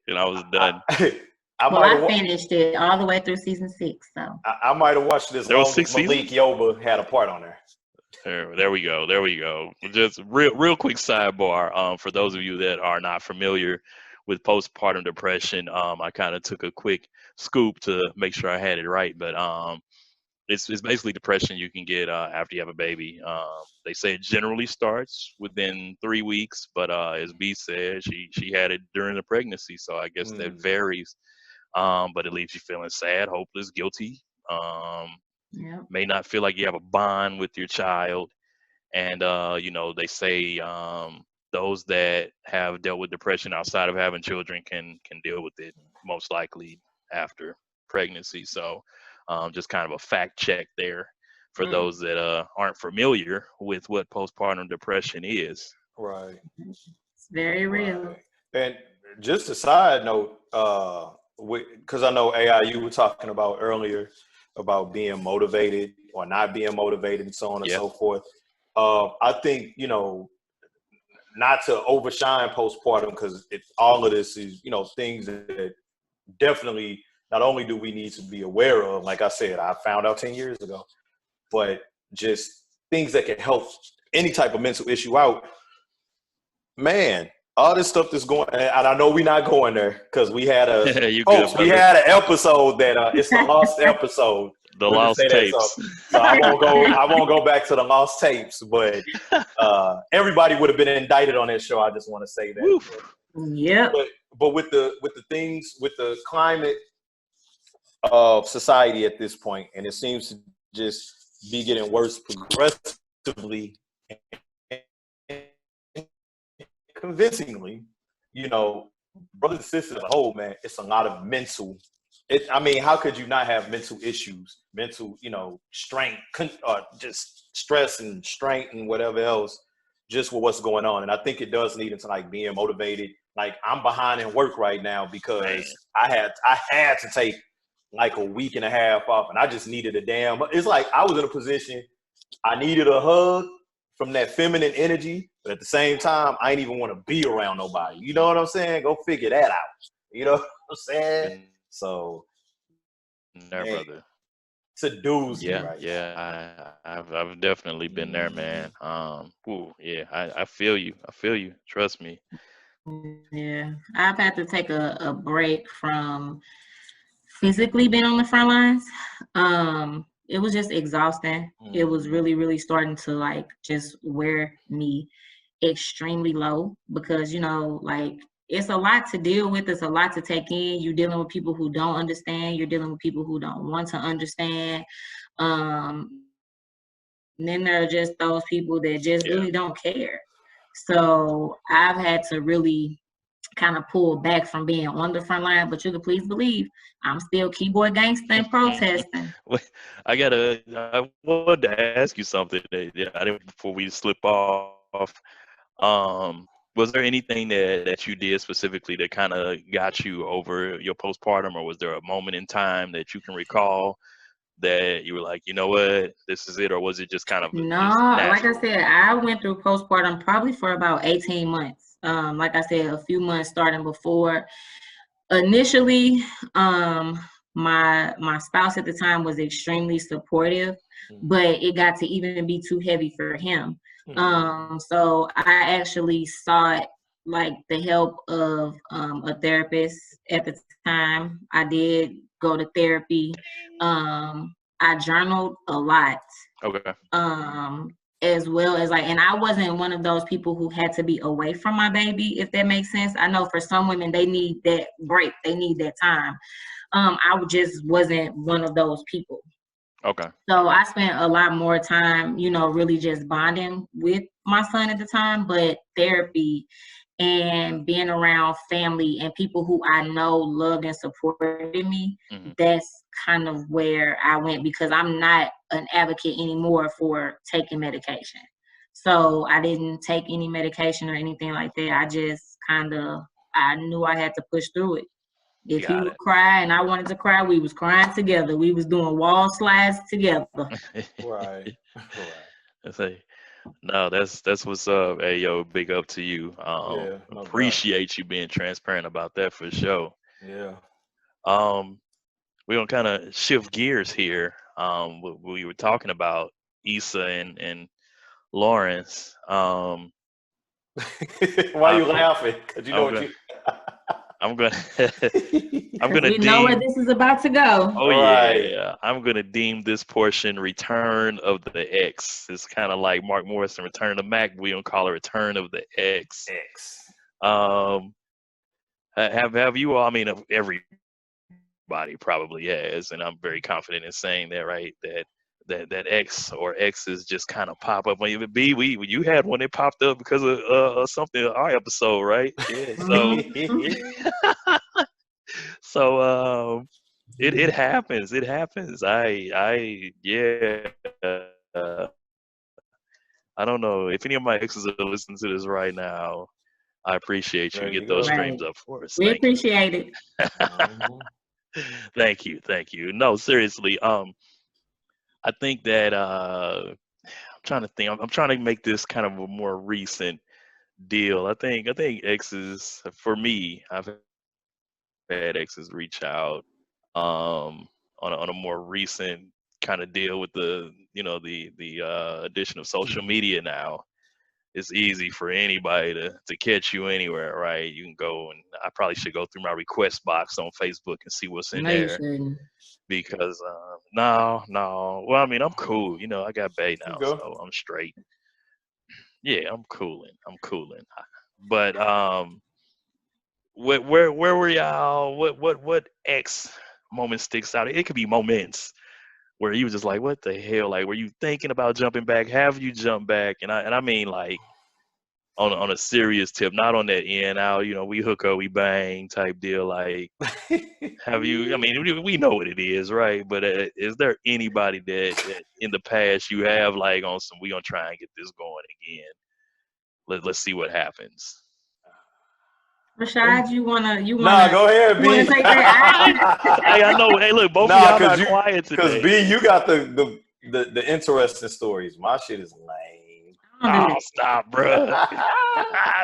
and I was done. I finished it all the way through season 6. So I might have watched this There was long 6 as Malik Yoba had a part on there. There we go. Just real quick sidebar. For those of you that are not familiar with postpartum depression, I kind of took a quick scoop to make sure I had it right. But it's basically depression you can get after you have a baby. They say it generally starts within 3 weeks, but as B said, she had it during the pregnancy, so I guess that varies. But it leaves you feeling sad, hopeless, guilty. May not feel like you have a bond with your child. And, they say those that have dealt with depression outside of having children can deal with it most likely after pregnancy. So just kind of a fact check there for those that aren't familiar with what postpartum depression is. Right. It's very real. Right. And just a side note, because I know AI, you were talking about earlier about being motivated or not being motivated and so on and so forth. I think, not to overshine postpartum, because all of this is, things that definitely not only do we need to be aware of, like I said, I found out 10 years ago, but just things that can help any type of mental issue out. Man, all this stuff that's going, and I know we're not going there because we had we had an episode that it's the lost episode. The lost tapes. So I won't go back to the lost tapes, but everybody would have been indicted on that show. I just want to say that. Yeah. But with the things, with the climate of society at this point, and it seems to just be getting worse progressively, convincingly, brothers and sisters as a whole, man, it's a lot of mental. How could you not have mental issues, mental, strength, just stress and strength and whatever else, just with what's going on. And I think it does lead into like being motivated. Like I'm behind in work right now because I had to take like a week and a half off, and I just needed it's like I was in a position, I needed a hug from that feminine energy, but at the same time, I ain't even want to be around nobody. You know what I'm saying? Go figure that out. You know what I'm saying? So, brother. It's a doozy. I've definitely been there, man. I feel you. Trust me. Yeah, I've had to take a break from physically being on the front lines. It was just exhausting. It was really, really starting to like just wear me extremely low because, it's a lot to deal with. It's a lot to take in. You're dealing with people who don't understand. You're dealing with people who don't want to understand. And then there are just those people that just really don't care. So I've had to really kind of pull back from being on the front line, but you can please believe I'm still keyboard gangsta and protesting. I wanted to ask you something before we slip off. Was there anything that you did specifically that kind of got you over your postpartum, or was there a moment in time that you can recall that you were like, you know what, this is it, or was it just kind of no? Like I said, I went through postpartum probably for about 18 months. Like I said, a few months starting before. Initially, my spouse at the time was extremely supportive, but it got to even be too heavy for him. So I actually sought like the help of a therapist at the time. I did go to therapy. I journaled a lot. Okay. As well as and I wasn't one of those people who had to be away from my baby, if that makes sense. I know for some women, they need that break. They need that time. I just wasn't one of those people. Okay. So I spent a lot more time, really just bonding with my son at the time, but therapy and being around family and people who I know loved and supported me, that's kind of where I went, because I'm not an advocate anymore for taking medication. So I didn't take any medication or anything like that. I just I knew I had to push through it. If he would cry and I wanted to cry, we was crying together. We was doing wall slides together. Right. Let's say, No, that's what's up. Hey, yo, big up to you. Yeah, no doubt. Appreciate you being transparent about that for sure. Yeah. Um, we're gonna kind of shift gears here. We were talking about Issa and Lawrence. Why you I'm, laughing? Because you know I'm what gonna you. I'm gonna I'm Because gonna we know where deem. this is about to go. Oh Right. yeah, I'm gonna deem this portion "Return of the X." It's kind of like Mark Morrison "Return of the Mac." We gonna call it "Return of the X." X. Um, have you all? I mean, everybody probably has, and I'm very confident in saying that, right? That X or X's just kind of pop up. Even B, you had one that popped up because of something our episode, right? Yeah. So so it happens. It happens. Yeah. Uh, I don't know if any of my exes are listening to this right now. I appreciate you. There you Get those go. Right. streams up for us. We Thank you. appreciate it. Mhm. Thank you. Thank you. No, seriously. I think that I'm trying to think. I'm trying to make this kind of a more recent deal. I think exes for me. I've had exes reach out on a more recent kind of deal with the addition of social media now. It's easy for anybody to catch you anywhere, right? You can go, and I probably should go through my request box on Facebook and see what's in No, you there shouldn't. because no. Well, I mean, I'm cool. I got Bay You now, go. so I'm straight. Yeah, I'm cooling. I'm cooling. But where were y'all? What X moment sticks out? It could be moments where you was just like, what the hell? Like, were you thinking about jumping back? Have you jumped back? And I mean like on a serious tip, not on that in out. We hook up, we bang type deal. Like, have you? I mean, we know what it is, right? But is there anybody that in the past you have like on some? We gonna try and get this going again. Let's see what happens. Rashad, you wanna Nah, go ahead, B. take that? Hey, I know. Hey, look, both of Nah, y'all not quiet because today. B, you got the interesting stories. My shit is lame. I don't do Oh, that. stop, bro.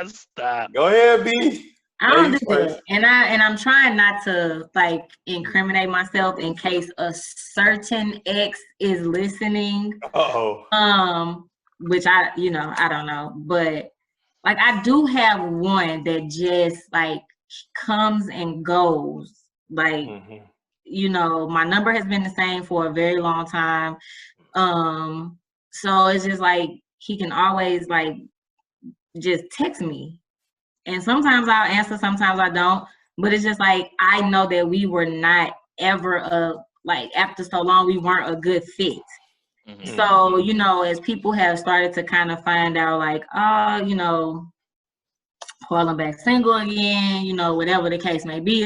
Stop. Go ahead, B. I don't do Ladies first. that. And I'm trying not to like incriminate myself in case a certain ex is listening. Uh-oh. Which I don't know. But like I do have one that just like comes and goes. Like, my number has been the same for a very long time. So it's just like he can always like just text me. And sometimes I'll answer, sometimes I don't. But it's just like I know that we were not ever like after so long we weren't a good fit. Mm-hmm. So, as people have started to kind of find out like, oh, falling back single again, whatever the case may be.